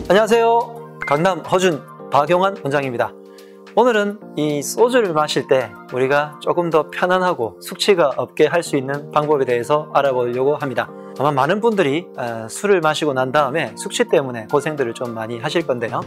안녕하세요. 강남 허준 박용환 원장입니다. 오늘은 이 소주를 마실 때 우리가 조금 더 편안하고 숙취가 없게 할 수 있는 방법에 대해서 알아보려고 합니다. 아마 많은 분들이 술을 마시고 난 다음에 숙취 때문에 고생들을 좀 많이 하실 건데요.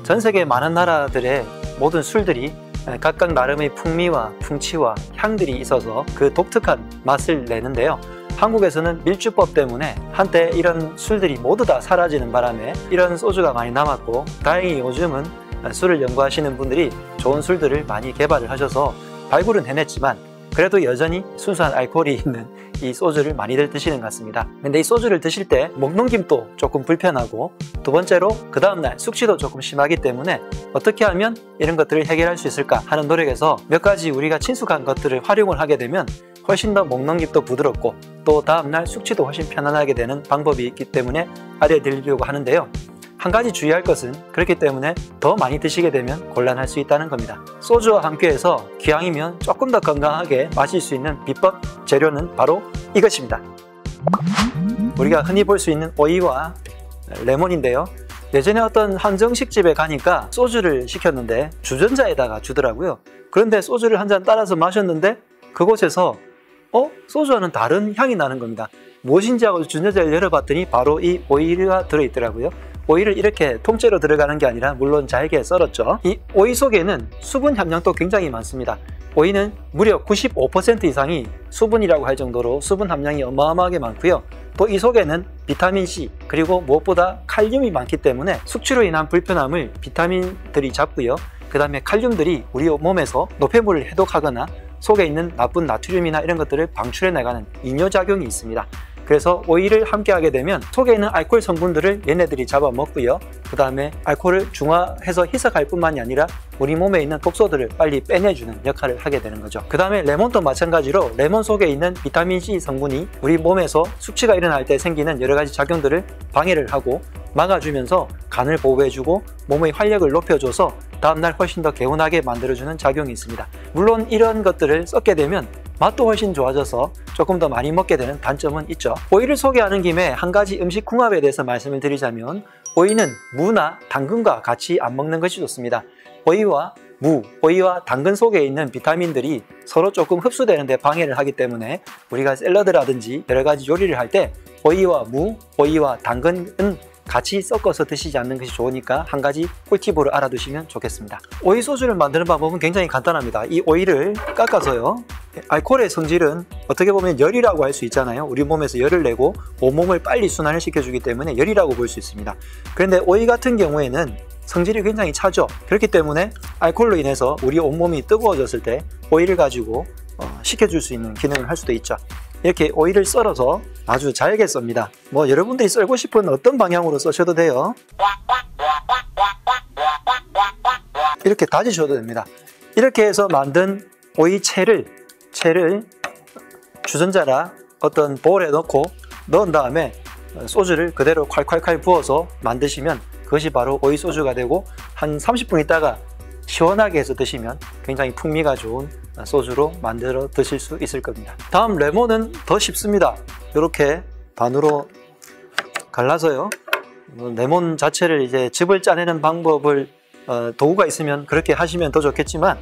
전 세계 많은 나라들의 모든 술들이 각각 나름의 풍미와 풍치와 향들이 있어서 그 독특한 맛을 내는데요. 한국에서는 밀주법 때문에 한때 이런 술들이 모두 다 사라지는 바람에 이런 소주가 많이 남았고, 다행히 요즘은 술을 연구하시는 분들이 좋은 술들을 많이 개발을 하셔서 발굴은 해냈지만 그래도 여전히 순수한 알코올이 있는 이 소주를 많이들 드시는 것 같습니다. 근데 이 소주를 드실 때 목 넘김도 조금 불편하고, 두 번째로 그 다음날 숙취도 조금 심하기 때문에 어떻게 하면 이런 것들을 해결할 수 있을까 하는 노력에서 몇 가지 우리가 친숙한 것들을 활용을 하게 되면 훨씬 더 목 넘김도 부드럽고 또 다음날 숙취도 훨씬 편안하게 되는 방법이 있기 때문에 알려드리려고 하는데요. 한 가지 주의할 것은 그렇기 때문에 더 많이 드시게 되면 곤란할 수 있다는 겁니다. 소주와 함께해서 기왕이면 조금 더 건강하게 마실 수 있는 비법 재료는 바로 이것입니다. 우리가 흔히 볼 수 있는 오이와 레몬인데요. 예전에 어떤 한정식집에 가니까 소주를 시켰는데 주전자에다가 주더라고요. 그런데 소주를 한 잔 따라서 마셨는데 그곳에서 소주와는 다른 향이 나는 겁니다. 무엇인지 하고 주전자를 열어봤더니 바로 이 오이가 들어있더라고요. 오이를 이렇게 통째로 들어가는 게 아니라 물론 잘게 썰었죠. 이 오이 속에는 수분 함량도 굉장히 많습니다. 오이는 무려 95% 이상이 수분이라고 할 정도로 수분 함량이 어마어마하게 많고요. 또 이 속에는 비타민C 그리고 무엇보다 칼륨이 많기 때문에 숙취로 인한 불편함을 비타민들이 잡고요. 그 다음에 칼륨들이 우리 몸에서 노폐물을 해독하거나 속에 있는 나쁜 나트륨이나 이런 것들을 방출해 나가는 이뇨작용이 있습니다. 그래서 오이를 함께 하게 되면 속에 있는 알코올 성분들을 얘네들이 잡아먹고요. 그 다음에 알코올을 중화해서 희석할 뿐만이 아니라 우리 몸에 있는 독소들을 빨리 빼내주는 역할을 하게 되는 거죠. 그 다음에 레몬도 마찬가지로 레몬 속에 있는 비타민C 성분이 우리 몸에서 숙취가 일어날 때 생기는 여러 가지 작용들을 방해를 하고 막아주면서 간을 보호해주고 몸의 활력을 높여줘서 다음날 훨씬 더 개운하게 만들어주는 작용이 있습니다. 물론 이런 것들을 섞게 되면 맛도 훨씬 좋아져서 조금 더 많이 먹게 되는 단점은 있죠. 오이를 소개하는 김에 한 가지 음식 궁합에 대해서 말씀을 드리자면, 오이는 무나 당근과 같이 안 먹는 것이 좋습니다. 오이와 무, 오이와 당근 속에 있는 비타민들이 서로 조금 흡수되는 데 방해를 하기 때문에 우리가 샐러드라든지 여러 가지 요리를 할 때 오이와 무, 오이와 당근은 같이 섞어서 드시지 않는 것이 좋으니까 한 가지 꿀팁으로 알아두시면 좋겠습니다. 오이 소주를 만드는 방법은 굉장히 간단합니다. 이 오이를 깎아서요. 알코올의 성질은 어떻게 보면 열이라고 할 수 있잖아요. 우리 몸에서 열을 내고 온몸을 빨리 순환을 시켜주기 때문에 열이라고 볼 수 있습니다. 그런데 오이 같은 경우에는 성질이 굉장히 차죠. 그렇기 때문에 알코올로 인해서 우리 온몸이 뜨거워졌을 때 오이를 가지고 식혀줄 수 있는 기능을 할 수도 있죠. 이렇게 오이를 썰어서 아주 잘게 썹니다. 여러분들이 썰고 싶은 어떤 방향으로 써셔도 돼요. 이렇게 다지셔도 됩니다. 이렇게 해서 만든 오이채를 주전자나 어떤 볼에 넣은 다음에 소주를 그대로 콸콸콸 부어서 만드시면 그것이 바로 오이 소주가 되고, 한 30분 있다가 시원하게 해서 드시면 굉장히 풍미가 좋은 소주로 만들어 드실 수 있을 겁니다. 다음 레몬은 더 쉽습니다. 이렇게 반으로 갈라서요. 레몬 자체를 이제 즙을 짜내는 방법을 도구가 있으면 그렇게 하시면 더 좋겠지만,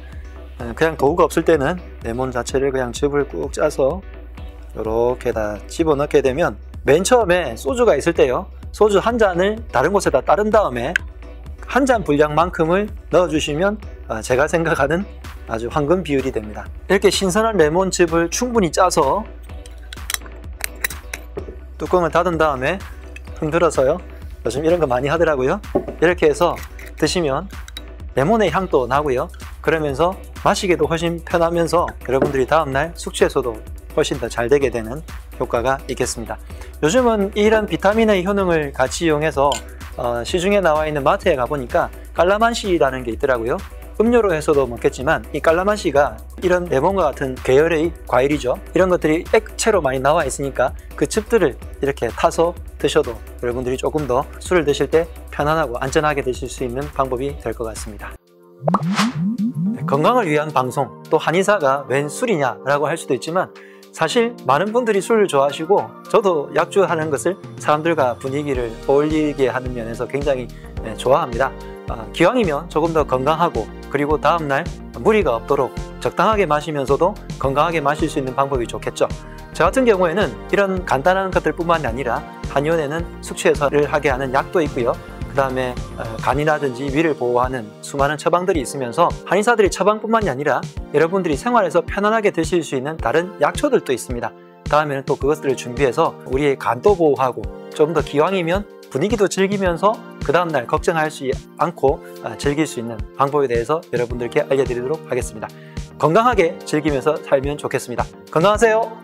그냥 도구가 없을 때는 레몬 자체를 그냥 즙을 꾹 짜서 이렇게 다 집어넣게 되면, 맨 처음에 소주가 있을 때요, 소주 한 잔을 다른 곳에다 따른 다음에 한 잔 분량만큼을 넣어주시면 제가 생각하는 아주 황금 비율이 됩니다. 이렇게 신선한 레몬즙을 충분히 짜서 뚜껑을 닫은 다음에 흔들어서요. 요즘 이런 거 많이 하더라고요. 이렇게 해서 드시면 레몬의 향도 나고요. 그러면서 마시기도 훨씬 편하면서 여러분들이 다음날 숙취해소도 훨씬 더 잘 되게 되는 효과가 있겠습니다. 요즘은 이런 비타민의 효능을 같이 이용해서 시중에 나와 있는 마트에 가보니까 깔라만시라는 게 있더라고요. 음료로 해서도 먹겠지만 이 깔라만시가 이런 레몬과 같은 계열의 과일이죠. 이런 것들이 액체로 많이 나와 있으니까 그 즙들을 이렇게 타서 드셔도 여러분들이 조금 더 술을 드실 때 편안하고 안전하게 드실 수 있는 방법이 될 것 같습니다. 건강을 위한 방송, 또 한의사가 웬 술이냐라고 할 수도 있지만 사실 많은 분들이 술을 좋아하시고 저도 약주하는 것을 사람들과 분위기를 어울리게 하는 면에서 굉장히 좋아합니다. 기왕이면 조금 더 건강하고 그리고 다음날 무리가 없도록 적당하게 마시면서도 건강하게 마실 수 있는 방법이 좋겠죠. 저 같은 경우에는 이런 간단한 것들 뿐만이 아니라 한의원에는 숙취 해소를 하게 하는 약도 있고요. 그 다음에 간이라든지 위를 보호하는 수많은 처방들이 있으면서 한의사들이 처방뿐만이 아니라 여러분들이 생활에서 편안하게 드실 수 있는 다른 약초들도 있습니다. 다음에는 또 그것들을 준비해서 우리의 간도 보호하고 좀 더 기왕이면 분위기도 즐기면서 그 다음날 걱정하지 않고 즐길 수 있는 방법에 대해서 여러분들께 알려드리도록 하겠습니다. 건강하게 즐기면서 살면 좋겠습니다. 건강하세요.